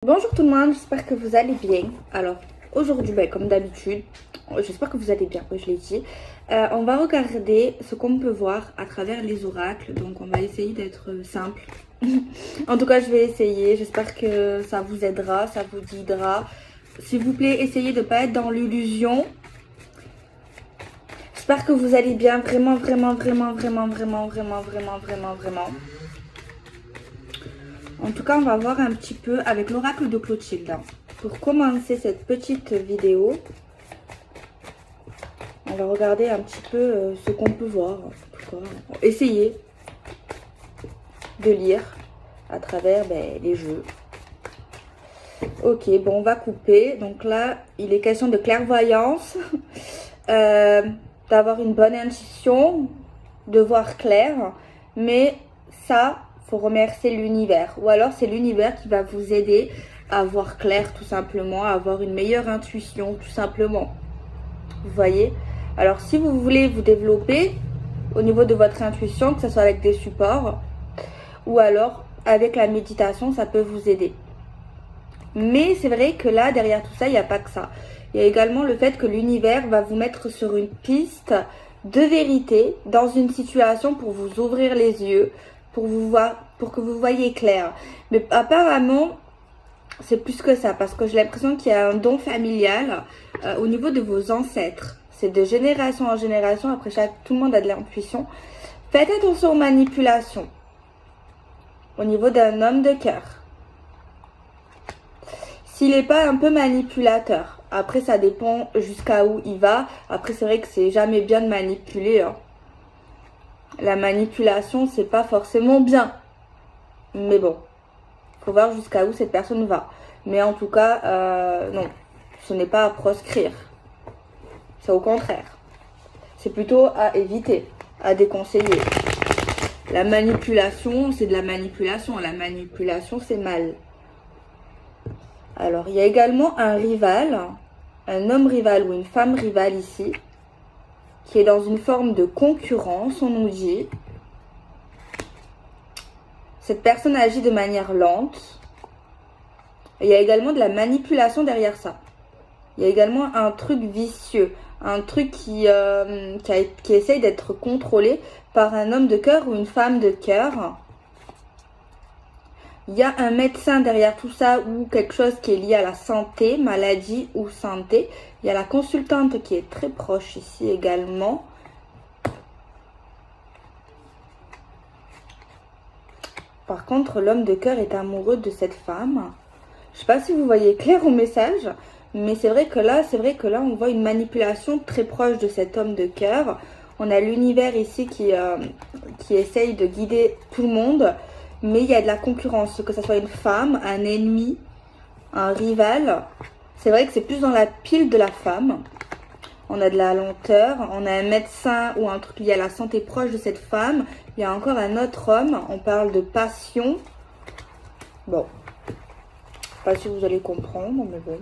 Bonjour tout le monde, j'espère que vous allez bien. Alors aujourd'hui, comme d'habitude, j'espère que vous allez bien, je l'ai dit. On va regarder ce qu'on peut voir à travers les oracles, donc on va essayer d'être simple. En tout cas, je vais essayer, j'espère que ça vous aidera, ça vous guidera. S'il vous plaît, essayez de ne pas être dans l'illusion. J'espère que vous allez bien, vraiment. En tout cas, on va voir un petit peu avec l'oracle de Clotilde. Pour commencer cette petite vidéo, on va regarder un petit peu ce qu'on peut voir. En tout cas, essayer de lire à travers les jeux. Ok, bon, on va couper. Donc là, il est question de clairvoyance, d'avoir une bonne intuition, de voir clair. Mais ça, faut remercier l'univers. Ou alors, c'est l'univers qui va vous aider à voir clair, tout simplement, à avoir une meilleure intuition, tout simplement. Vous voyez? Alors, si vous voulez vous développer au niveau de votre intuition, que ce soit avec des supports, ou alors avec la méditation, ça peut vous aider. Mais c'est vrai que là, derrière tout ça, il n'y a pas que ça. Il y a également le fait que l'univers va vous mettre sur une piste de vérité dans une situation pour vous ouvrir les yeux, pour que vous voyez clair. Mais apparemment, c'est plus que ça, parce que j'ai l'impression qu'il y a un don familial au niveau de vos ancêtres. C'est de génération en génération, après tout le monde a de l'intuition. Faites attention aux manipulations au niveau d'un homme de cœur. S'il n'est pas un peu manipulateur, après ça dépend jusqu'à où il va. Après c'est vrai que c'est jamais bien de manipuler. La manipulation c'est pas forcément bien. Mais bon, faut voir jusqu'à où cette personne va. Mais en tout cas, non, ce n'est pas à proscrire. C'est au contraire. C'est plutôt à éviter, à déconseiller. La manipulation, c'est de la manipulation. La manipulation, c'est mal. Alors, il y a également un rival, un homme rival ou une femme rivale ici, qui est dans une forme de concurrence, on nous dit. Cette personne agit de manière lente. Et il y a également de la manipulation derrière ça. Il y a également un truc vicieux, un truc qui essaye d'être contrôlé par un homme de cœur ou une femme de cœur. Il y a un médecin derrière tout ça ou quelque chose qui est lié à la santé, maladie ou santé. Il y a la consultante qui est très proche ici également. Par contre, l'homme de cœur est amoureux de cette femme. Je ne sais pas si vous voyez clair au message, mais c'est vrai que là, on voit une manipulation très proche de cet homme de cœur. On a l'univers ici qui essaye de guider tout le monde. Mais il y a de la concurrence, que ce soit une femme, un ennemi, un rival. C'est vrai que c'est plus dans la pile de la femme. On a de la lenteur, on a un médecin ou un truc lié à la santé proche de cette femme. Il y a encore un autre homme, on parle de passion. Bon, je sais pas si vous allez comprendre, mais bon.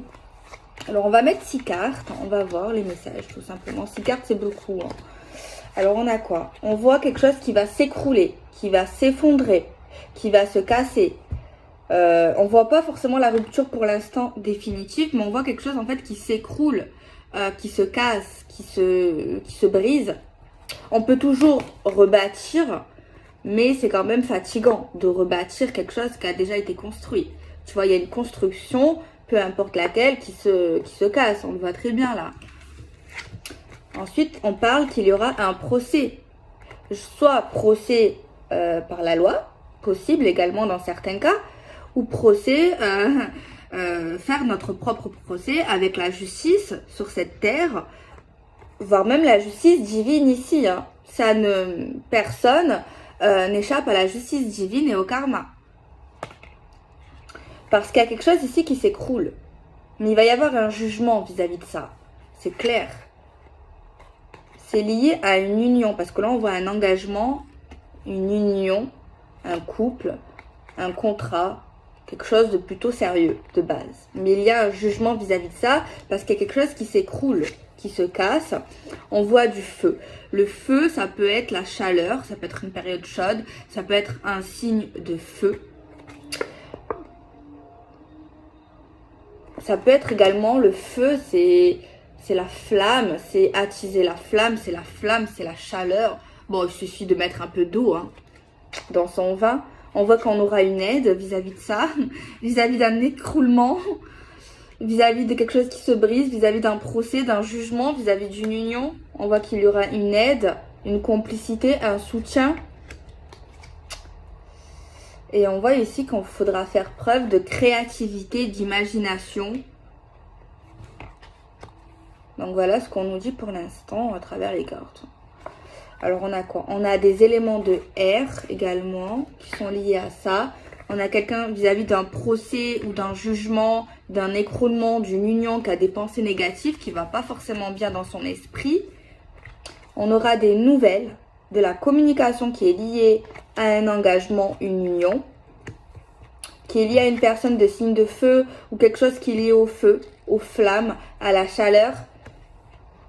Alors on va mettre 6 cartes, on va voir les messages tout simplement. 6 cartes c'est beaucoup. Alors on a quoi? On voit quelque chose qui va s'écrouler, qui va s'effondrer, qui va se casser. On voit pas forcément la rupture pour l'instant définitive, mais on voit quelque chose en fait qui s'écroule, qui se casse, qui se brise. On peut toujours rebâtir, mais c'est quand même fatigant de rebâtir quelque chose qui a déjà été construit. Tu vois, il y a une construction, peu importe laquelle, qui se casse. On le voit très bien là. Ensuite, on parle qu'il y aura un procès. Soit procès par la loi, possible également dans certains cas, ou procès, faire notre propre procès avec la justice sur cette terre, voire même la justice divine ici. Personne n'échappe à la justice divine et au karma. Parce qu'il y a quelque chose ici qui s'écroule. Mais il va y avoir un jugement vis-à-vis de ça. C'est clair. C'est lié à une union. Parce que là, on voit un engagement, une union, un couple, un contrat, quelque chose de plutôt sérieux de base. Mais il y a un jugement vis-à-vis de ça parce qu'il y a quelque chose qui s'écroule, qui se casse. On voit du feu. Le feu, ça peut être la chaleur, ça peut être une période chaude, ça peut être un signe de feu. Ça peut être également le feu, c'est la flamme, c'est attiser la flamme, c'est la chaleur. Bon, il suffit de mettre un peu d'eau hein, dans son vin. On voit qu'on aura une aide vis-à-vis de ça, vis-à-vis d'un écroulement, vis-à-vis de quelque chose qui se brise, vis-à-vis d'un procès, d'un jugement, vis-à-vis d'une union. On voit qu'il y aura une aide, une complicité, un soutien. Et on voit ici qu'il faudra faire preuve de créativité, d'imagination. Donc voilà ce qu'on nous dit pour l'instant à travers les cartes. Alors on a quoi? On a des éléments de air également qui sont liés à ça. On a quelqu'un vis-à-vis d'un procès ou d'un jugement, d'un écroulement, d'une union qui a des pensées négatives, qui ne va pas forcément bien dans son esprit. On aura des nouvelles, de la communication qui est liée à un engagement, une union, qui est liée à une personne de signe de feu ou quelque chose qui est lié au feu, aux flammes, à la chaleur.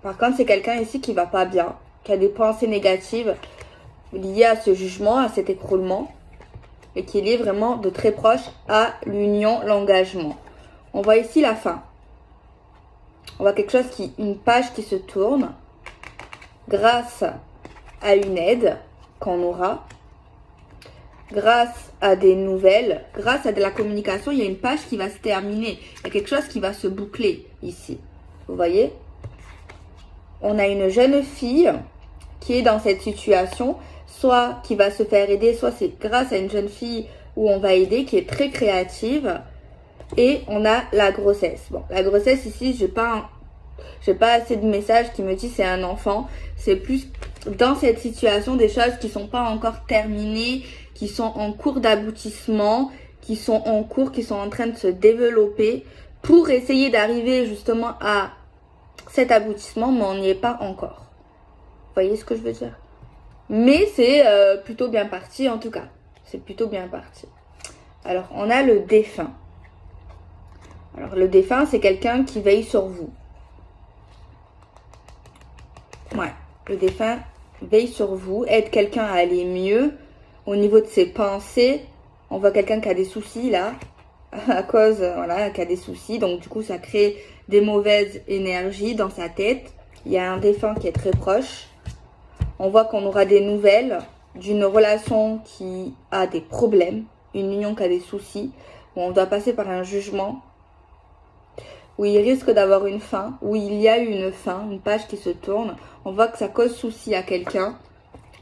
Par contre, c'est quelqu'un ici qui va pas bien, qui a des pensées négatives liées à ce jugement, à cet écroulement, et qui est lié vraiment de très proche à l'union, l'engagement. On voit ici la fin. On voit quelque chose une page qui se tourne grâce à une aide qu'on aura, grâce à des nouvelles, grâce à de la communication. Il y a une page qui va se terminer. Il y a quelque chose qui va se boucler ici. Vous voyez? On a une jeune fille qui est dans cette situation, soit qui va se faire aider, soit c'est grâce à une jeune fille où on va aider, qui est très créative. Et on a la grossesse. Bon, la grossesse ici, j'ai pas assez de messages qui me disent c'est un enfant. C'est plus dans cette situation des choses qui sont pas encore terminées, qui sont en cours d'aboutissement, qui sont en cours, qui sont en train de se développer pour essayer d'arriver justement à cet aboutissement, mais on n'y est pas encore. Vous voyez ce que je veux dire? Mais c'est plutôt bien parti en tout cas. C'est plutôt bien parti. Alors, on a le défunt. Alors, le défunt, c'est quelqu'un qui veille sur vous. Ouais, le défunt veille sur vous, aide quelqu'un à aller mieux au niveau de ses pensées. On voit quelqu'un qui a des soucis là, à cause, voilà, qui a des soucis. Donc, du coup, ça crée des mauvaises énergies dans sa tête. Il y a un défunt qui est très proche. On voit qu'on aura des nouvelles d'une relation qui a des problèmes, une union qui a des soucis, où on doit passer par un jugement, où il risque d'avoir une fin, où il y a eu une fin, une page qui se tourne. On voit que ça cause souci à quelqu'un.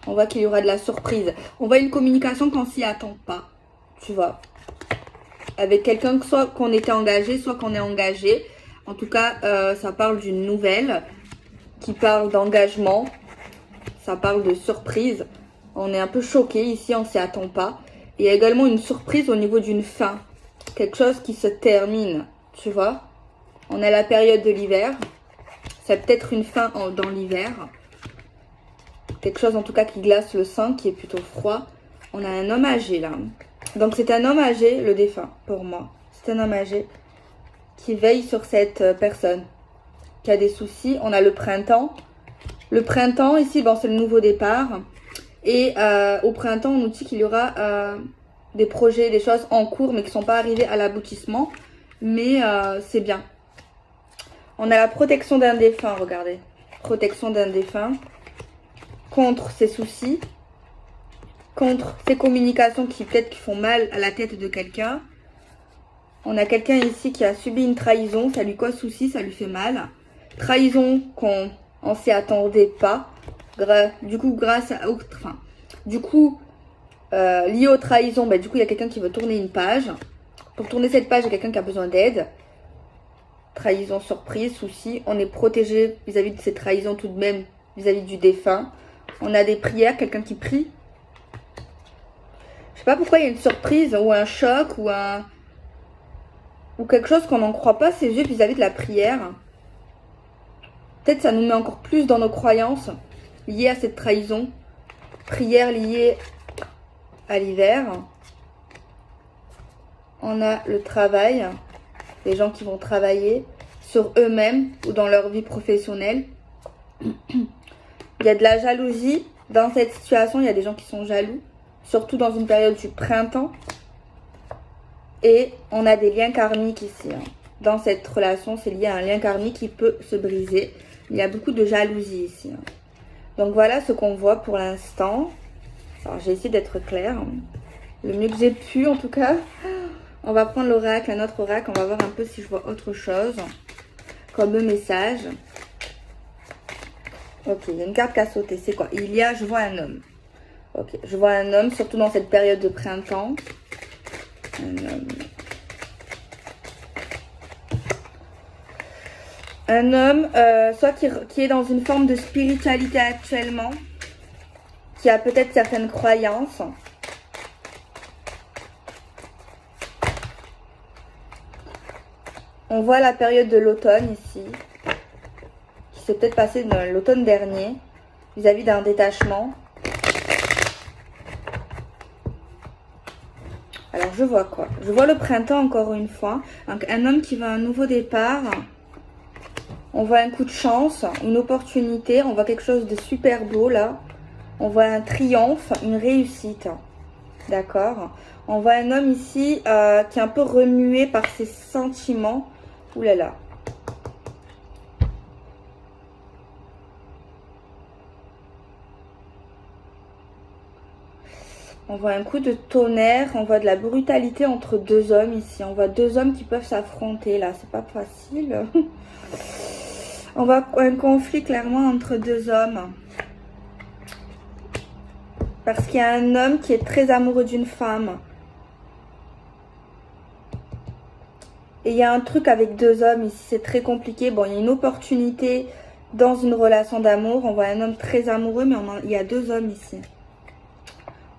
On voit qu'il y aura de la surprise. On voit une communication qu'on s'y attend pas, tu vois. Avec quelqu'un, soit qu'on était engagé, soit qu'on est engagé. En tout cas, ça parle d'une nouvelle qui parle d'engagement. Ça parle de surprise. On est un peu choqué ici, on s'y attend pas. Il y a également une surprise au niveau d'une fin. Quelque chose qui se termine, tu vois. On a la période de l'hiver. C'est peut-être une fin dans l'hiver. Quelque chose en tout cas qui glace le sang, qui est plutôt froid. On a un homme âgé là. Donc c'est un homme âgé, le défunt, pour moi. C'est un homme âgé qui veille sur cette personne qui a des soucis. On a le printemps. Le printemps, ici, bon, c'est le nouveau départ. Et au printemps, on nous dit qu'il y aura des projets, des choses en cours, mais qui ne sont pas arrivés à l'aboutissement. Mais c'est bien. On a la protection d'un défunt, regardez. Protection d'un défunt. Contre ses soucis. Contre ses communications qui peut-être qui font mal à la tête de quelqu'un. On a quelqu'un ici qui a subi une trahison. Ça lui cause souci, ça lui fait mal. Trahison qu'on ne s'y attendait pas. Du coup, lié aux trahisons, du coup, il y a quelqu'un qui veut tourner une page. Pour tourner cette page, il y a quelqu'un qui a besoin d'aide. Trahison, surprise, souci. On est protégé vis-à-vis de ces trahisons tout de même, vis-à-vis du défunt. On a des prières, quelqu'un qui prie. Je sais pas pourquoi il y a une surprise ou un choc ou quelque chose qu'on n'en croit pas ses yeux vis-à-vis de la prière. Peut-être ça nous met encore plus dans nos croyances liées à cette trahison. Prière liée à l'hiver. On a le travail. Les gens qui vont travailler sur eux-mêmes ou dans leur vie professionnelle. Il y a de la jalousie dans cette situation. Il y a des gens qui sont jaloux. Surtout dans une période du printemps. Et on a des liens karmiques ici. dans cette relation, c'est lié à un lien karmique qui peut se briser. Il y a beaucoup de jalousie ici. Donc voilà ce qu'on voit pour l'instant. Alors j'ai essayé d'être claire, le mieux que j'ai pu en tout cas. On va prendre l'oracle, un autre oracle, on va voir un peu si je vois autre chose comme message. Ok, il y a une carte qui a sauté, c'est quoi? Je vois un homme. Ok, je vois un homme, surtout dans cette période de printemps. Un homme. Un homme, soit qui est dans une forme de spiritualité actuellement, qui a peut-être certaines croyances. On voit la période de l'automne ici, qui s'est peut-être passée dans l'automne dernier, vis-à-vis d'un détachement. Alors je vois quoi? Je vois le printemps encore une fois, un homme qui veut un nouveau départ. On voit un coup de chance, une opportunité, on voit quelque chose de super beau là. On voit un triomphe, une réussite. D'accord? On voit un homme ici qui est un peu remué par ses sentiments. Ouh là là. On voit un coup de tonnerre, on voit de la brutalité entre deux hommes ici. On voit deux hommes qui peuvent s'affronter là, c'est pas facile. On voit un conflit clairement entre deux hommes. Parce qu'il y a un homme qui est très amoureux d'une femme. Et il y a un truc avec deux hommes ici, c'est très compliqué. Bon, il y a une opportunité dans une relation d'amour. On voit un homme très amoureux, mais il y a deux hommes ici.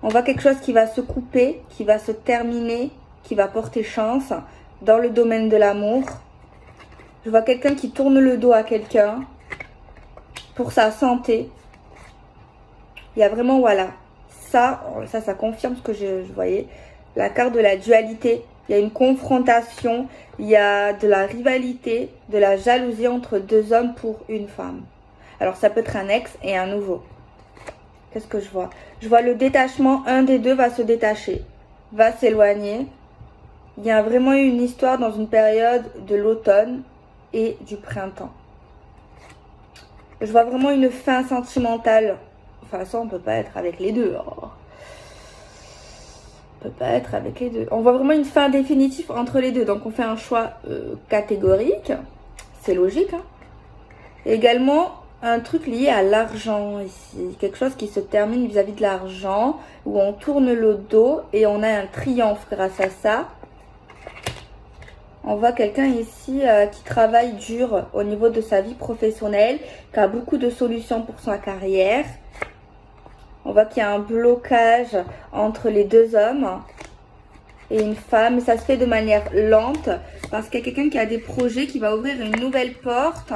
On voit quelque chose qui va se couper, qui va se terminer, qui va porter chance dans le domaine de l'amour. Je vois quelqu'un qui tourne le dos à quelqu'un pour sa santé. Il y a vraiment, voilà, ça confirme ce que je voyais. La carte de la dualité. Il y a une confrontation, il y a de la rivalité, de la jalousie entre deux hommes pour une femme. Alors ça peut être un ex et un nouveau. Qu'est-ce que je vois? Je vois le détachement, un des deux va se détacher, va s'éloigner. Il y a vraiment eu une histoire dans une période de l'automne et du printemps. Je vois vraiment une fin sentimentale. Enfin ça on peut pas être avec les deux. Oh. On peut pas être avec les deux. On voit vraiment une fin définitive entre les deux. Donc on fait un choix catégorique. C'est logique. Hein. Et également un truc lié à l'argent ici. Quelque chose qui se termine vis-à-vis de l'argent. Où on tourne le dos et on a un triomphe grâce à ça. On voit quelqu'un ici qui travaille dur au niveau de sa vie professionnelle. Qui a beaucoup de solutions pour sa carrière. On voit qu'il y a un blocage entre les deux hommes et une femme. Ça se fait de manière lente parce qu'il y a quelqu'un qui a des projets, qui va ouvrir une nouvelle porte.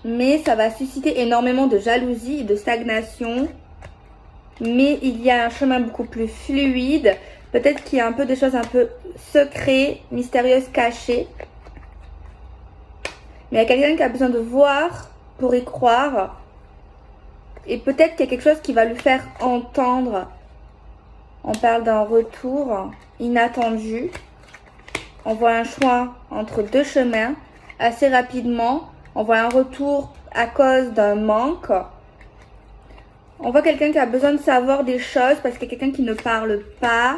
Mais ça va susciter énormément de jalousie et de stagnation. Mais il y a un chemin beaucoup plus fluide. Peut-être qu'il y a un peu des choses un peu secrètes, mystérieuses, cachées. Mais il y a quelqu'un qui a besoin de voir pour y croire. Et peut-être qu'il y a quelque chose qui va lui faire entendre. On parle d'un retour inattendu. On voit un choix entre deux chemins assez rapidement. On voit un retour à cause d'un manque. On voit quelqu'un qui a besoin de savoir des choses parce qu'il y a quelqu'un qui ne parle pas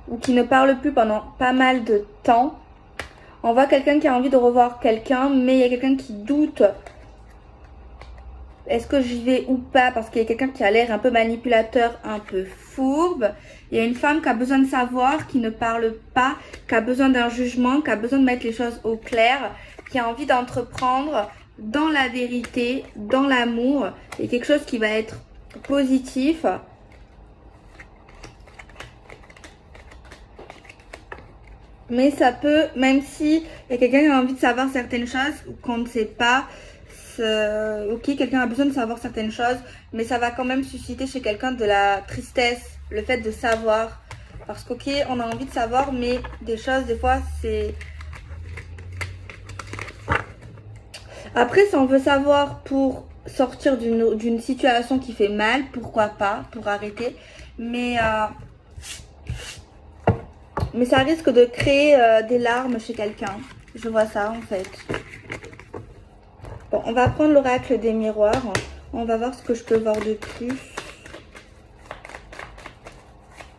ou qui ne parle plus pendant pas mal de temps. On voit quelqu'un qui a envie de revoir quelqu'un, mais il y a quelqu'un qui doute. Est-ce que j'y vais ou pas? Parce qu'il y a quelqu'un qui a l'air un peu manipulateur, un peu fourbe. Il y a une femme qui a besoin de savoir, qui ne parle pas, qui a besoin d'un jugement, qui a besoin de mettre les choses au clair, qui a envie d'entreprendre dans la vérité, dans l'amour. Il y a quelque chose qui va être positif. Mais ça peut, même si il y a quelqu'un qui a envie de savoir certaines choses qu'on ne sait pas, ok, quelqu'un a besoin de savoir certaines choses, mais ça va quand même susciter chez quelqu'un de la tristesse, le fait de savoir. Parce qu'ok, on a envie de savoir, mais des choses, des fois, c'est... Après, si on veut savoir pour sortir d'une situation qui fait mal, pourquoi pas, pour arrêter. Mais Mais ça risque de créer des larmes chez quelqu'un. Je vois ça en fait. Bon, on va prendre l'oracle des miroirs. On va voir ce que je peux voir de plus.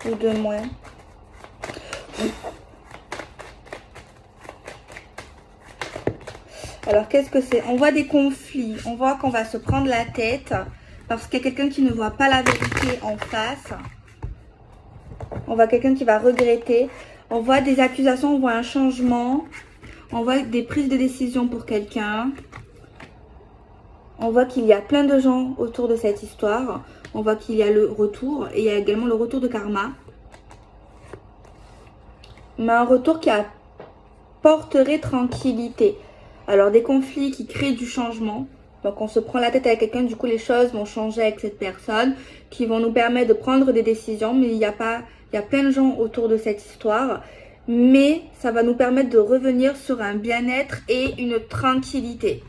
Ou de moins. Alors, qu'est-ce que c'est? On voit des conflits. On voit qu'on va se prendre la tête parce qu'il y a quelqu'un qui ne voit pas la vérité en face. On voit quelqu'un qui va regretter. On voit des accusations, on voit un changement. On voit des prises de décision pour quelqu'un. On voit qu'il y a plein de gens autour de cette histoire. On voit qu'il y a le retour et il y a également le retour de karma. Mais un retour qui apporterait tranquillité. Alors des conflits qui créent du changement. Donc on se prend la tête avec quelqu'un, du coup les choses vont changer avec cette personne, qui vont nous permettre de prendre des décisions. Mais il y a plein de gens autour de cette histoire. Mais ça va nous permettre de revenir sur un bien-être et une tranquillité.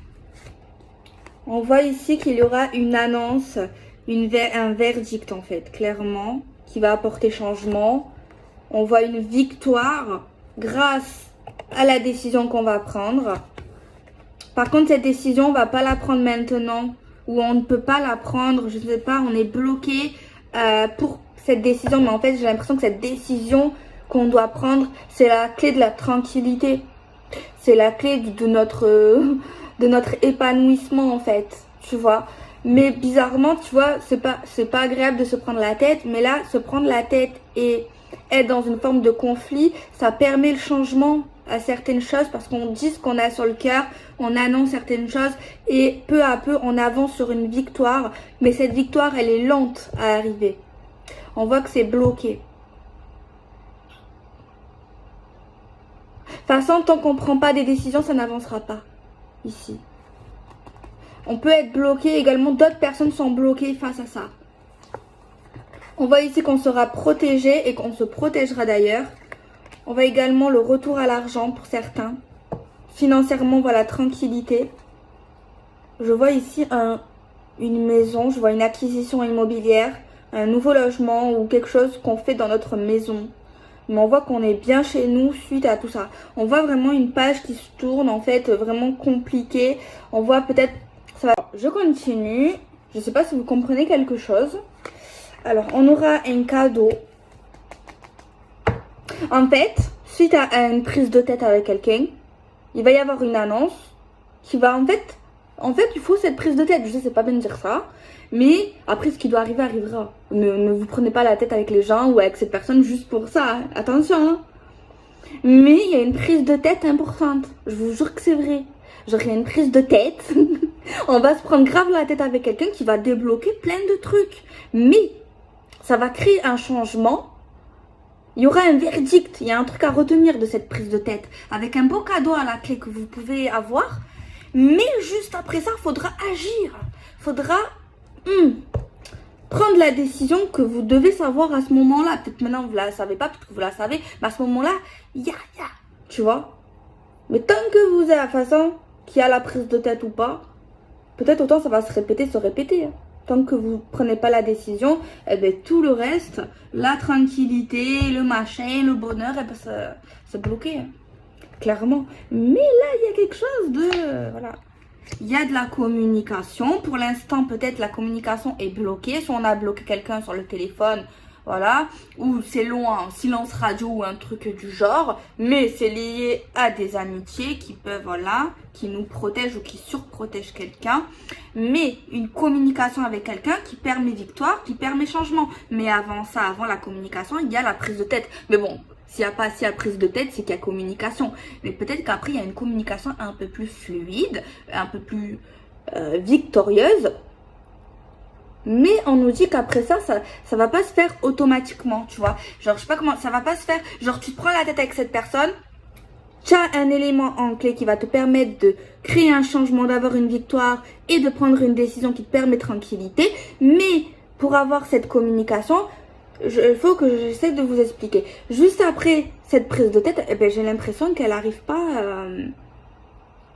On voit ici qu'il y aura une annonce, un verdict en fait, clairement, qui va apporter changement. On voit une victoire grâce à la décision qu'on va prendre. Par contre, cette décision, on ne va pas la prendre maintenant, ou on ne peut pas la prendre, je ne sais pas, on est bloqué pour cette décision. Mais en fait, j'ai l'impression que cette décision qu'on doit prendre, c'est la clé de la tranquillité. C'est la clé de notre épanouissement en fait, tu vois. Mais bizarrement, tu vois, c'est pas agréable de se prendre la tête. Mais là, se prendre la tête et être dans une forme de conflit, ça permet le changement à certaines choses parce qu'on dit ce qu'on a sur le cœur, on annonce certaines choses et peu à peu on avance sur une victoire. Mais cette victoire, elle est lente à arriver. On voit que c'est bloqué. De toute façon, tant qu'on ne prend pas des décisions, ça n'avancera pas ici. On peut être bloqué également, d'autres personnes sont bloquées face à ça. On voit ici qu'on sera protégé et qu'on se protégera d'ailleurs. On voit également le retour à l'argent pour certains. Financièrement, voilà, tranquillité. Je vois ici une maison, je vois une acquisition immobilière, un nouveau logement ou quelque chose qu'on fait dans notre maison. Mais on voit qu'on est bien chez nous suite à tout ça. On voit vraiment une page qui se tourne, en fait, vraiment compliquée. On voit peut-être... ça va. Je continue. Je ne sais pas si vous comprenez quelque chose. Alors, on aura un cadeau. En fait, suite à une prise de tête avec quelqu'un, il va y avoir une annonce qui va en fait, il faut cette prise de tête. Je sais, c'est pas bien de dire ça. Mais après, ce qui doit arriver, arrivera. Ne vous prenez pas la tête avec les gens ou avec cette personne juste pour ça. Hein. Attention. Hein. Mais il y a une prise de tête importante. Je vous jure que c'est vrai. Genre, il y a une prise de tête. On va se prendre grave la tête avec quelqu'un qui va débloquer plein de trucs. Mais ça va créer un changement. Il y aura un verdict. Il y a un truc à retenir de cette prise de tête. Avec un beau cadeau à la clé que vous pouvez avoir. Mais juste après ça, il faudra agir. Il faudra... prendre la décision que vous devez savoir à ce moment-là. Peut-être maintenant vous la savez pas, peut-être que vous la savez, mais à ce moment-là, tu vois. Mais tant que vous êtes à la façon qu'il y a la prise de tête ou pas, peut-être autant ça va se répéter, Hein. Tant que vous prenez pas la décision, eh ben, tout le reste, la tranquillité, le machin, le bonheur, eh ben, c'est bloqué. Hein. Clairement. Mais là, il y a quelque chose de... voilà. Il y a de la communication. Pour l'instant, peut-être la communication est bloquée. Soit on a bloqué quelqu'un sur le téléphone, voilà. Ou c'est long en silence radio ou un truc du genre. Mais c'est lié à des amitiés qui peuvent, voilà, qui nous protègent ou qui surprotègent quelqu'un. Mais une communication avec quelqu'un qui permet victoire, qui permet changement. Mais avant ça, avant la communication, il y a la prise de tête. Mais bon... s'il n'y a pas assez à prise de tête, c'est qu'il y a communication. Mais peut-être qu'après, il y a une communication un peu plus fluide, un peu plus victorieuse. Mais on nous dit qu'après ça va pas se faire automatiquement, tu vois. Genre, je sais pas comment, ça va pas se faire. Genre, tu te prends la tête avec cette personne, tu as un élément en clé qui va te permettre de créer un changement, d'avoir une victoire et de prendre une décision qui te permet tranquillité. Mais pour avoir cette communication... il faut que j'essaie de vous expliquer. Juste après cette prise de tête, eh ben, j'ai l'impression qu'elle n'arrive pas,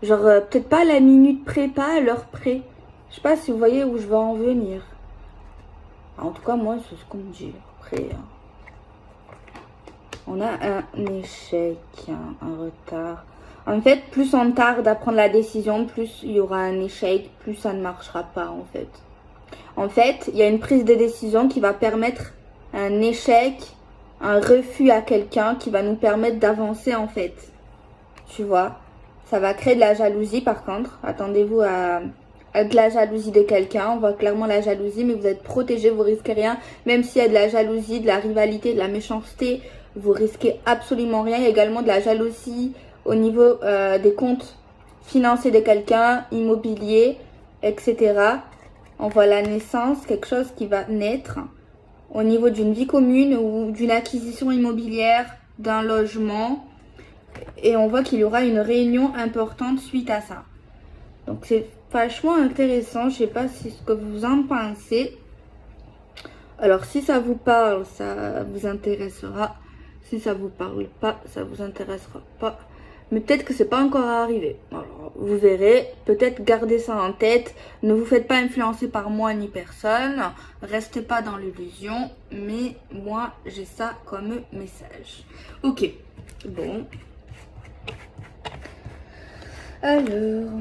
peut-être pas à la minute près, pas à l'heure près. Je sais pas si vous voyez où je veux en venir. En tout cas, moi, c'est ce qu'on me dit. Après, On a un échec, un retard. En fait, plus on tarde à prendre la décision, plus il y aura un échec, plus ça ne marchera pas en fait. En fait, il y a une prise de décision qui va permettre un échec, un refus à quelqu'un qui va nous permettre d'avancer en fait. Tu vois, ça va créer de la jalousie par contre. Attendez-vous à de la jalousie de quelqu'un. On voit clairement la jalousie, mais vous êtes protégé, vous risquez rien. Même s'il y a de la jalousie, de la rivalité, de la méchanceté, vous risquez absolument rien. Il y a également de la jalousie au niveau des comptes financiers de quelqu'un, immobilier, etc. On voit la naissance, quelque chose qui va naître au niveau d'une vie commune ou d'une acquisition immobilière, d'un logement. Et on voit qu'il y aura une réunion importante suite à ça. Donc c'est vachement intéressant. Je sais pas ce que vous en pensez. Alors si ça vous parle, ça vous intéressera. Si ça vous parle pas, ça vous intéressera pas. Mais peut-être que c'est pas encore arrivé. Alors, vous verrez, peut-être gardez ça en tête. Ne vous faites pas influencer par moi ni personne. Restez pas dans l'illusion. Mais moi, j'ai ça comme message. Ok, bon. Alors...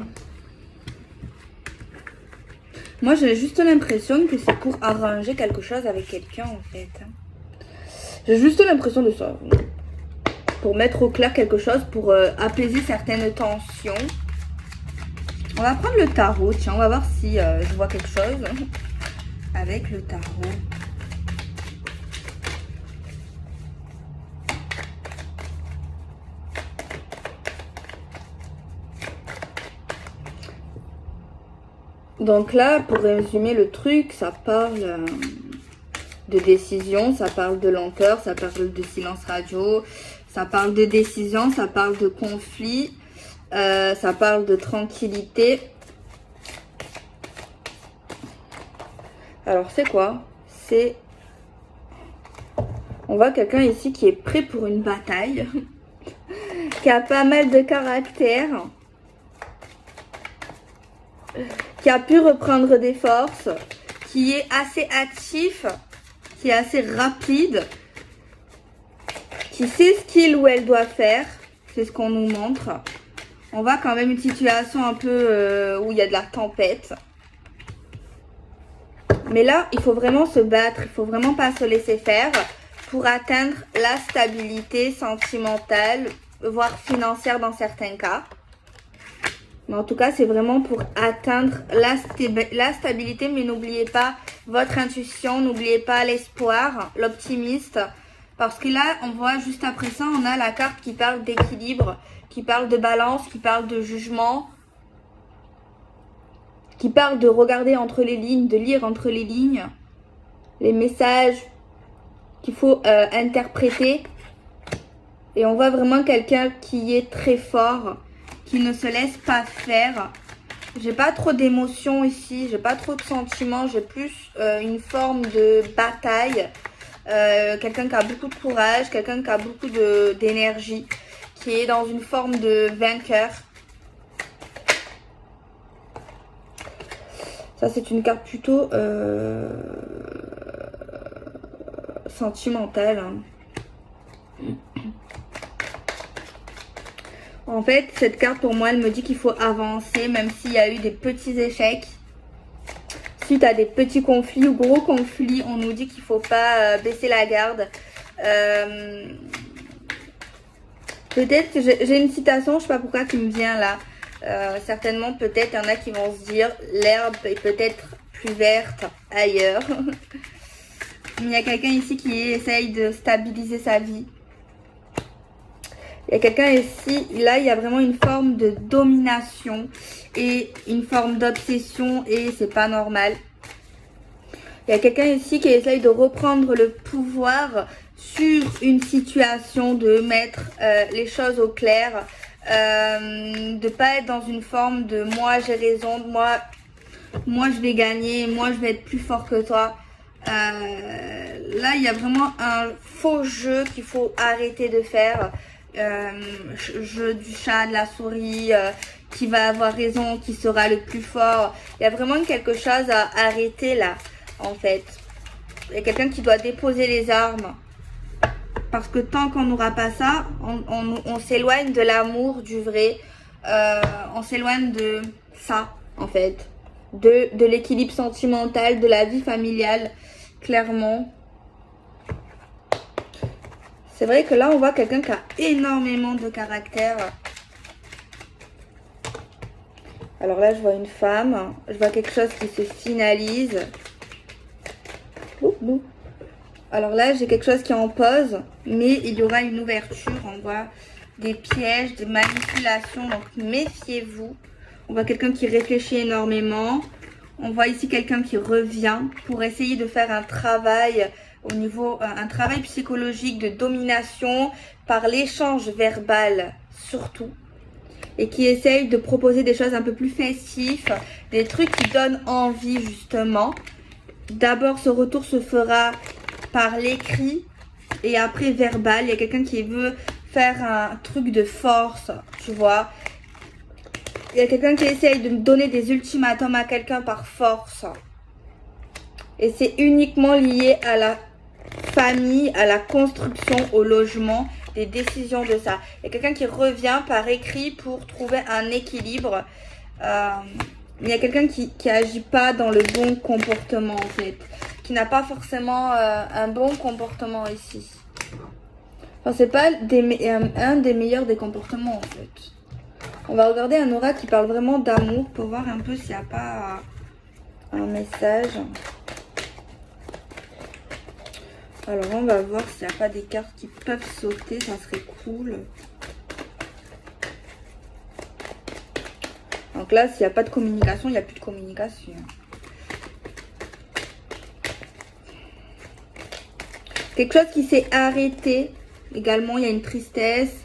Moi, j'ai juste l'impression que c'est pour arranger quelque chose avec quelqu'un, en fait. J'ai juste l'impression de ça. Pour mettre au clair quelque chose, pour apaiser certaines tensions. On va prendre le tarot. Tiens, on va voir si je vois quelque chose avec le tarot. Donc là, pour résumer le truc, ça parle de décision, ça parle de lenteur, ça parle de silence radio, ça parle de décision, ça parle de conflit, ça parle de tranquillité. Alors c'est quoi? C'est... On voit quelqu'un ici qui est prêt pour une bataille, qui a pas mal de caractère, qui a pu reprendre des forces, qui est assez actif, qui est assez rapide, qui sait ce qu'il ou elle doit faire. C'est ce qu'on nous montre. On voit quand même une situation un peu où il y a de la tempête. Mais là, il faut vraiment se battre, il faut vraiment pas se laisser faire pour atteindre la stabilité sentimentale, voire financière dans certains cas. Mais en tout cas, c'est vraiment pour atteindre la stabilité. Mais n'oubliez pas votre intuition, n'oubliez pas l'espoir, l'optimiste. Parce que là, on voit juste après ça, on a la carte qui parle d'équilibre, qui parle de balance, qui parle de jugement, qui parle de regarder entre les lignes, de lire entre les lignes, les messages qu'il faut interpréter. Et on voit vraiment quelqu'un qui est très fort, qui ne se laisse pas faire. J'ai pas trop d'émotions ici, j'ai pas trop de sentiments, j'ai plus une forme de bataille. Quelqu'un qui a beaucoup de courage, quelqu'un qui a beaucoup d'énergie, qui est dans une forme de vainqueur. Ça, c'est une carte plutôt sentimentale. En fait, cette carte, pour moi, elle me dit qu'il faut avancer, même s'il y a eu des petits échecs. Suite à des petits conflits ou gros conflits, on nous dit qu'il ne faut pas baisser la garde. Peut-être que j'ai une citation, je ne sais pas pourquoi, qui me vient là. Certainement, peut-être, il y en a qui vont se dire « L'herbe est peut-être plus verte ailleurs. » Il y a quelqu'un ici qui essaye de stabiliser sa vie. Il y a quelqu'un ici, là, il y a vraiment une forme de domination et une forme d'obsession et c'est pas normal. Il y a quelqu'un ici qui essaye de reprendre le pouvoir sur une situation, de mettre les choses au clair, de pas être dans une forme de moi j'ai raison, moi je vais gagner, moi je vais être plus fort que toi. Là, il y a vraiment un faux jeu qu'il faut arrêter de faire. Jeu du chat, de la souris, qui va avoir raison, qui sera le plus fort. Il y a vraiment quelque chose à arrêter là, en fait. Il y a quelqu'un qui doit déposer les armes parce que tant qu'on n'aura pas ça, on s'éloigne de l'amour, du vrai. On s'éloigne de ça, en fait. De l'équilibre sentimental, de la vie familiale, clairement. C'est vrai que là, on voit quelqu'un qui a énormément de caractère. Alors là, je vois une femme. Je vois quelque chose qui se finalise. Alors là, j'ai quelque chose qui est en pause, mais il y aura une ouverture. On voit des pièges, des manipulations, donc méfiez-vous. On voit quelqu'un qui réfléchit énormément. On voit ici quelqu'un qui revient pour essayer de faire un travail au niveau, un travail psychologique de domination par l'échange verbal surtout. Et qui essaye de proposer des choses un peu plus festives, des trucs qui donnent envie justement. D'abord, ce retour se fera par l'écrit et après verbal. Il y a quelqu'un qui veut faire un truc de force, tu vois. Il y a quelqu'un qui essaye de donner des ultimatums à quelqu'un par force. Et c'est uniquement lié à la famille, à la construction, au logement, des décisions de ça. Il y a quelqu'un qui revient par écrit pour trouver un équilibre. Il y a quelqu'un qui agit pas dans le bon comportement en fait. Qui n'a pas forcément un bon comportement ici. Enfin, c'est pas un des meilleurs des comportements en fait. On va regarder un aura qui parle vraiment d'amour pour voir un peu s'il n'y a pas un message. Alors on va voir s'il n'y a pas des cartes qui peuvent sauter, ça serait cool. Donc là, s'il n'y a pas de communication, il n'y a plus de communication. Quelque chose qui s'est arrêté. Également, il y a une tristesse.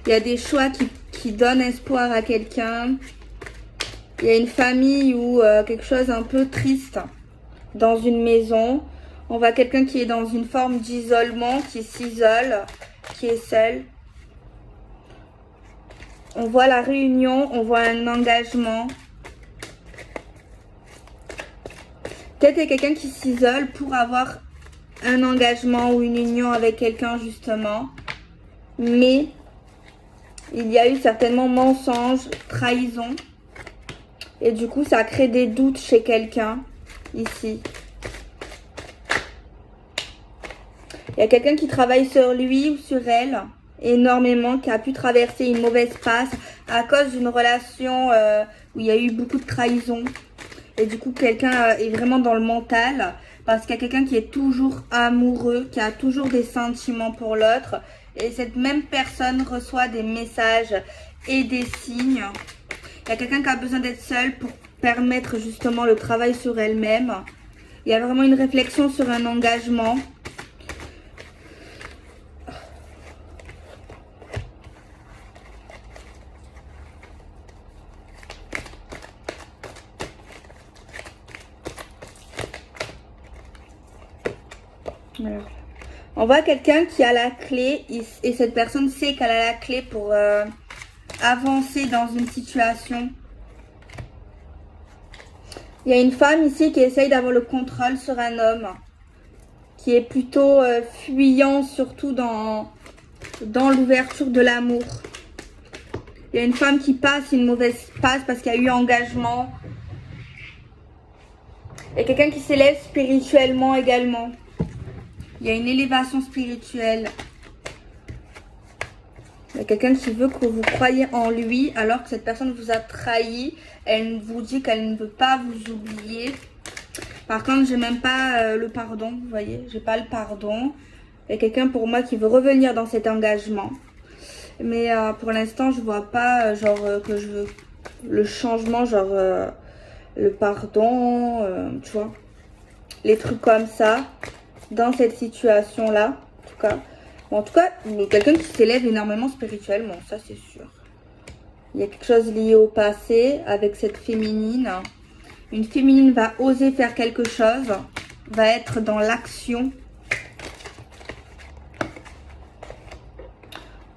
Il y a des choix qui donnent espoir à quelqu'un. Il y a une famille ou quelque chose un peu triste dans une maison. On voit quelqu'un qui est dans une forme d'isolement, qui s'isole, qui est seul. On voit la réunion, on voit un engagement. Peut-être qu'il y a quelqu'un qui s'isole pour avoir un engagement ou une union avec quelqu'un justement. Mais il y a eu certainement mensonge, trahison. Et du coup, ça crée des doutes chez quelqu'un ici. Il y a quelqu'un qui travaille sur lui ou sur elle énormément, qui a pu traverser une mauvaise passe à cause d'une relation où il y a eu beaucoup de trahison. Et du coup, quelqu'un est vraiment dans le mental parce qu'il y a quelqu'un qui est toujours amoureux, qui a toujours des sentiments pour l'autre. Et cette même personne reçoit des messages et des signes. Il y a quelqu'un qui a besoin d'être seul pour permettre justement le travail sur elle-même. Il y a vraiment une réflexion sur un engagement. Alors, on voit quelqu'un qui a la clé et cette personne sait qu'elle a la clé pour avancer dans une situation. Il y a une femme ici qui essaye d'avoir le contrôle sur un homme qui est plutôt fuyant, surtout dans l'ouverture de l'amour. Il y a une femme qui passe une mauvaise passe parce qu'il y a eu engagement. Il y a quelqu'un qui s'élève spirituellement également. Il y a une élévation spirituelle. Il y a quelqu'un qui veut que vous croyiez en lui alors que cette personne vous a trahi. Elle vous dit qu'elle ne veut pas vous oublier. Par contre, j'ai même pas le pardon, vous voyez. J'ai pas le pardon. Il y a quelqu'un pour moi qui veut revenir dans cet engagement. Mais pour l'instant, je vois pas que je veux le changement, le pardon, tu vois. Les trucs comme ça. Dans cette situation-là, en tout cas. Bon, en tout cas, il y a quelqu'un qui s'élève énormément spirituellement, ça c'est sûr. Il y a quelque chose lié au passé avec cette féminine. Une féminine va oser faire quelque chose, va être dans l'action.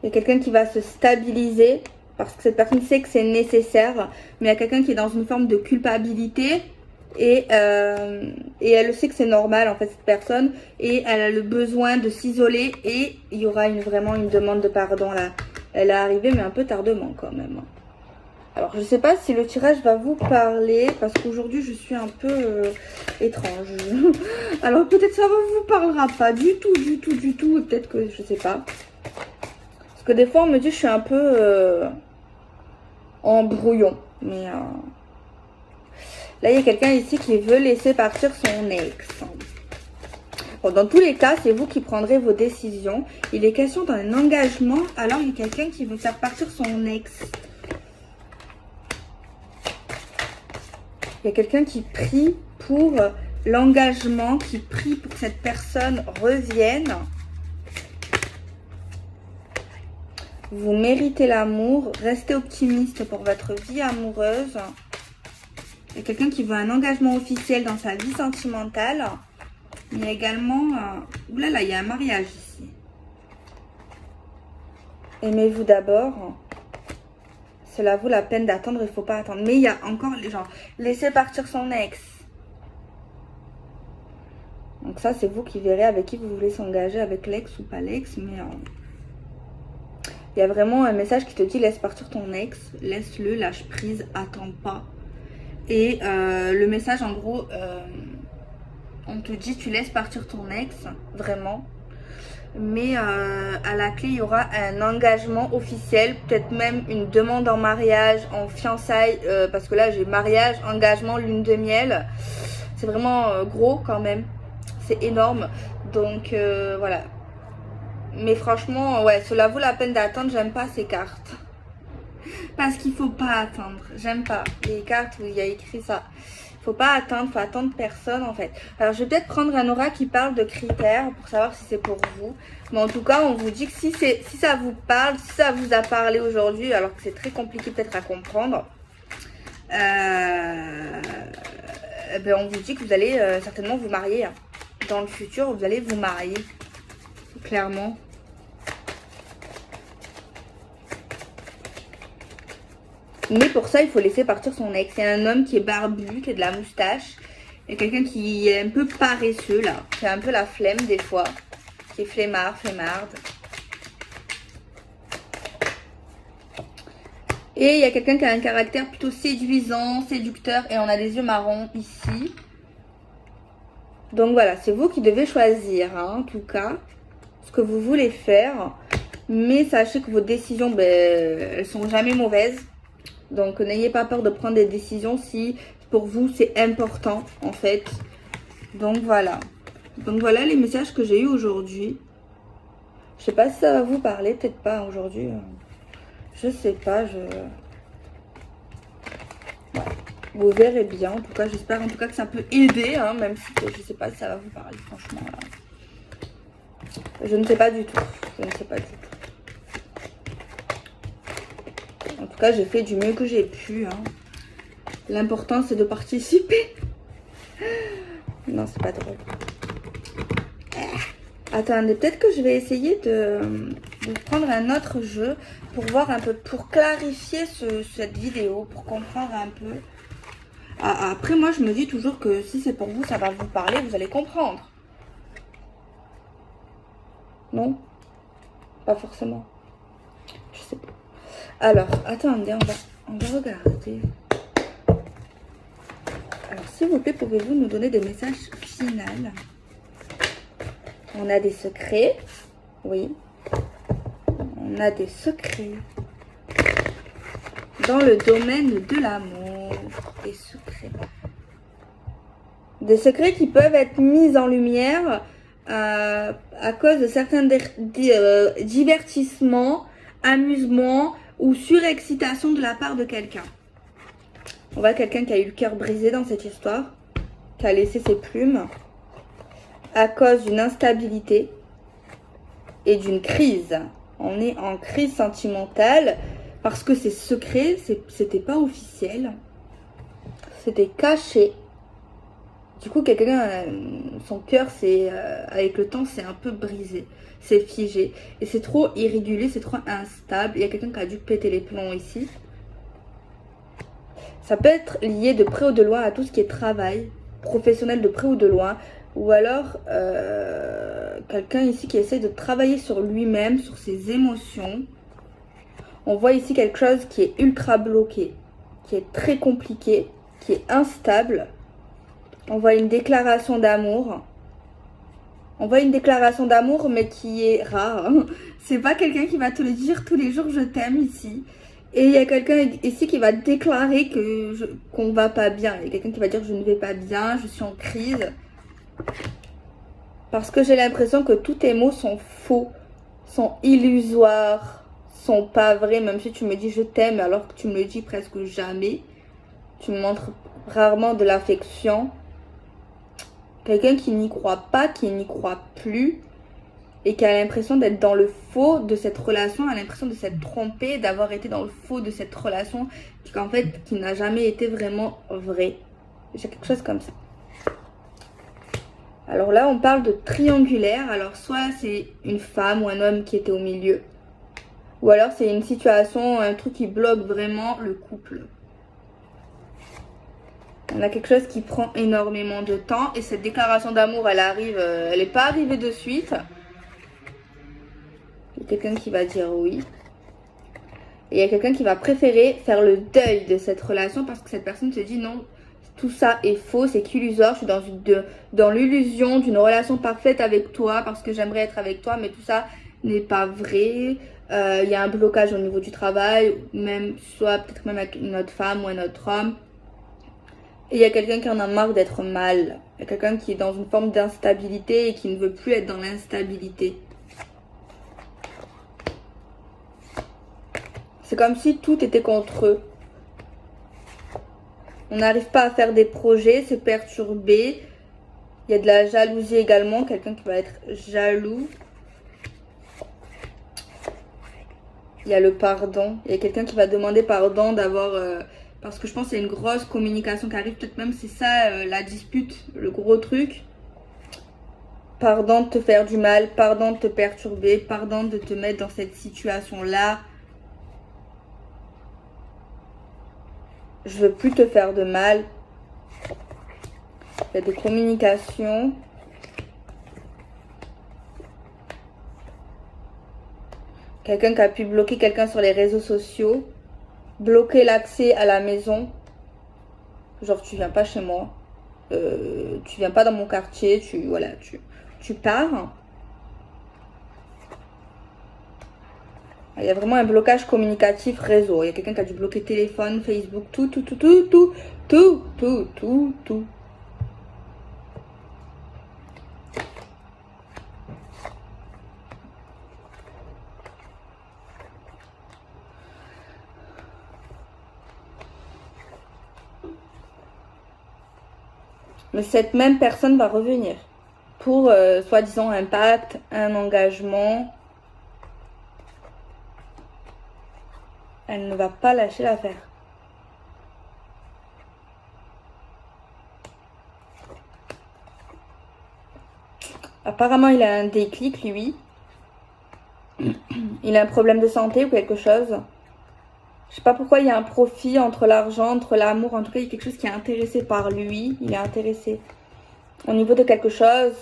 Il y a quelqu'un qui va se stabiliser parce que cette personne sait que c'est nécessaire. Mais il y a quelqu'un qui est dans une forme de culpabilité Et elle sait que c'est normal en fait cette personne et elle a le besoin de s'isoler et il y aura vraiment une demande de pardon là. Elle est arrivée mais un peu tardement quand même. Alors je sais pas si le tirage va vous parler parce qu'aujourd'hui je suis un peu étrange. Alors peut-être ça vous parlera pas du tout, peut-être que je sais pas. Parce que des fois on me dit que je suis un peu en brouillon. Mais là il y a quelqu'un ici qui veut laisser partir son ex. Bon, dans tous les cas, c'est vous qui prendrez vos décisions. Il est question d'un engagement, alors il y a quelqu'un qui veut faire partir son ex. Il y a quelqu'un qui prie pour l'engagement, qui prie pour que cette personne revienne. Vous méritez l'amour. Restez optimiste pour votre vie amoureuse. Il y a quelqu'un qui veut un engagement officiel dans sa vie sentimentale. Il y a également... oulala, il y a un mariage ici. Aimez-vous d'abord. Cela vaut la peine d'attendre, il ne faut pas attendre. Mais il y a encore les gens. Laissez partir son ex. Donc ça, c'est vous qui verrez avec qui vous voulez s'engager, avec l'ex ou pas l'ex. Mais il y a vraiment un message qui te dit laisse partir ton ex. Laisse-le, lâche prise, attends pas. Et le message, en gros, on te dit tu laisses partir ton ex, vraiment. Mais à la clé, il y aura un engagement officiel, peut-être même une demande en mariage, en fiançailles, parce que là, j'ai mariage, engagement, lune de miel. C'est vraiment gros quand même, c'est énorme. Donc voilà. Mais franchement, ouais, cela vaut la peine d'attendre, j'aime pas ces cartes. Parce qu'il faut pas attendre, j'aime pas les cartes où il y a écrit ça. Faut pas attendre, faut attendre personne en fait. Alors je vais peut-être prendre un aura qui parle de critères pour savoir si c'est pour vous. Mais en tout cas, on vous dit que si ça vous parle, si ça vous a parlé aujourd'hui, alors que c'est très compliqué peut-être à comprendre, ben on vous dit que vous allez certainement vous marier. Hein. Dans le futur, vous allez vous marier. Clairement. Mais pour ça, il faut laisser partir son ex. C'est un homme qui est barbu, qui a de la moustache. Il y a quelqu'un qui est un peu paresseux, là. Qui a un peu la flemme, des fois. Qui est flemmard, flemmarde. Et il y a quelqu'un qui a un caractère plutôt séduisant, séducteur. Et on a des yeux marrons, ici. Donc voilà, c'est vous qui devez choisir, hein, en tout cas, ce que vous voulez faire. Mais sachez que vos décisions, ben, elles sont jamais mauvaises. Donc, n'ayez pas peur de prendre des décisions si pour vous, c'est important, en fait. Donc, voilà. Donc, voilà les messages que j'ai eu aujourd'hui. Je sais pas si ça va vous parler, peut-être pas aujourd'hui. Je sais pas, ouais. Vous verrez bien. En tout cas, j'espère en tout cas que ça peut aider, hein, même si je sais pas si ça va vous parler, franchement. Là. Je ne sais pas du tout. Je ne sais pas du tout. En tout cas, j'ai fait du mieux que j'ai pu. Hein. L'important, c'est de participer. Non, c'est pas drôle. Attendez, peut-être que je vais essayer de prendre un autre jeu pour voir un peu, pour clarifier cette vidéo, pour comprendre un peu. Après, moi, je me dis toujours que si c'est pour vous, ça va vous parler, vous allez comprendre. Non? Pas forcément. Je sais pas. Alors, attendez, on va regarder. Alors, s'il vous plaît, pouvez-vous nous donner des messages finaux? On a des secrets. Oui. On a des secrets. Dans le domaine de l'amour. Des secrets. Des secrets qui peuvent être mis en lumière à cause de certains divertissements, amusements ou surexcitation de la part de quelqu'un. On voit quelqu'un qui a eu le cœur brisé dans cette histoire, qui a laissé ses plumes à cause d'une instabilité et d'une crise. On est en crise sentimentale parce que c'est secret, c'était pas officiel, c'était caché. Du coup, quelqu'un, son cœur, avec le temps, c'est un peu brisé, c'est figé. Et c'est trop irrégulier, c'est trop instable. Il y a quelqu'un qui a dû péter les plombs ici. Ça peut être lié de près ou de loin à tout ce qui est travail, professionnel de près ou de loin. Ou alors, quelqu'un ici qui essaie de travailler sur lui-même, sur ses émotions. On voit ici quelque chose qui est ultra bloqué, qui est très compliqué, qui est instable. On voit une déclaration d'amour. On voit une déclaration d'amour, mais qui est rare. C'est pas quelqu'un qui va te le dire tous les jours, je t'aime ici. Et il y a quelqu'un ici qui va déclarer qu'on va pas bien. Il y a quelqu'un qui va dire je ne vais pas bien, je suis en crise. Parce que j'ai l'impression que tous tes mots sont faux, sont illusoires, sont pas vrais. Même si tu me dis je t'aime alors que tu me le dis presque jamais. Tu me montres rarement de l'affection. Quelqu'un qui n'y croit pas, qui n'y croit plus. Et qui a l'impression d'être dans le faux de cette relation, a l'impression de s'être trompé, d'avoir été dans le faux de cette relation, qu'en fait, qui n'a jamais été vraiment vrai. J'ai quelque chose comme ça. Alors là, on parle de triangulaire. Alors soit c'est une femme ou un homme qui était au milieu. Ou alors c'est une situation, un truc qui bloque vraiment le couple. On a quelque chose qui prend énormément de temps. Et cette déclaration d'amour, elle arrive, elle n'est pas arrivée de suite. Il y a quelqu'un qui va dire oui. Et il y a quelqu'un qui va préférer faire le deuil de cette relation parce que cette personne se dit non, tout ça est faux, c'est qu'illusoire. Je suis dans l'illusion d'une relation parfaite avec toi parce que j'aimerais être avec toi, mais tout ça n'est pas vrai. Il y a un blocage au niveau du travail, même soit peut-être même avec une autre femme ou un autre homme. Et il y a quelqu'un qui en a marre d'être mal. Il y a quelqu'un qui est dans une forme d'instabilité et qui ne veut plus être dans l'instabilité. C'est comme si tout était contre eux. On n'arrive pas à faire des projets, c'est perturbé. Il y a de la jalousie également, quelqu'un qui va être jaloux. Il y a le pardon. Il y a quelqu'un qui va demander pardon d'avoir... parce que je pense qu'il y a une grosse communication qui arrive. Peut-être même c'est ça la dispute, le gros truc. Pardon de te faire du mal, pardon de te perturber, pardon de te mettre dans cette situation-là. Je veux plus te faire de mal. Il y a des communications. Quelqu'un qui a pu bloquer quelqu'un sur les réseaux sociaux. Bloquer l'accès à la maison. Genre tu viens pas chez moi. Tu viens pas dans mon quartier. Tu pars. Il y a vraiment un blocage communicatif réseau. Il y a quelqu'un qui a dû bloquer téléphone, Facebook, tout. Mais cette même personne va revenir pour soi-disant un pacte, un engagement. Elle ne va pas lâcher l'affaire. Apparemment, il a un déclic, lui. Il a un problème de santé ou quelque chose. Je sais pas pourquoi il y a un profit entre l'argent, entre l'amour. En tout cas, il y a quelque chose qui est intéressé par lui. Il est intéressé au niveau de quelque chose.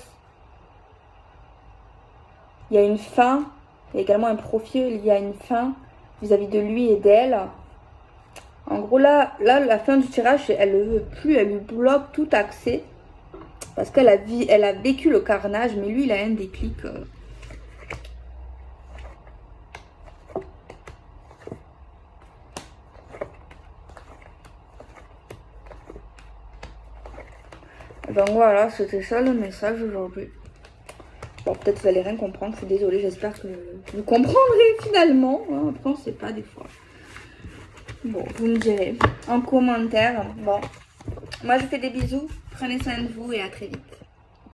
Il y a une fin. Il y a également un profit. Il y a une fin vis-à-vis de lui et d'elle. En gros, là, la fin du tirage, elle ne veut plus. Elle lui bloque tout accès. Parce qu'elle a vécu le carnage. Mais lui, il a un déclic. Donc voilà, c'était ça le message aujourd'hui. Bon, peut-être vous allez rien comprendre, je suis désolée, j'espère que vous comprendrez finalement. Après, on sait pas des fois. Bon, vous me direz en commentaire. Bon, moi je vous fais des bisous, prenez soin de vous et à très vite.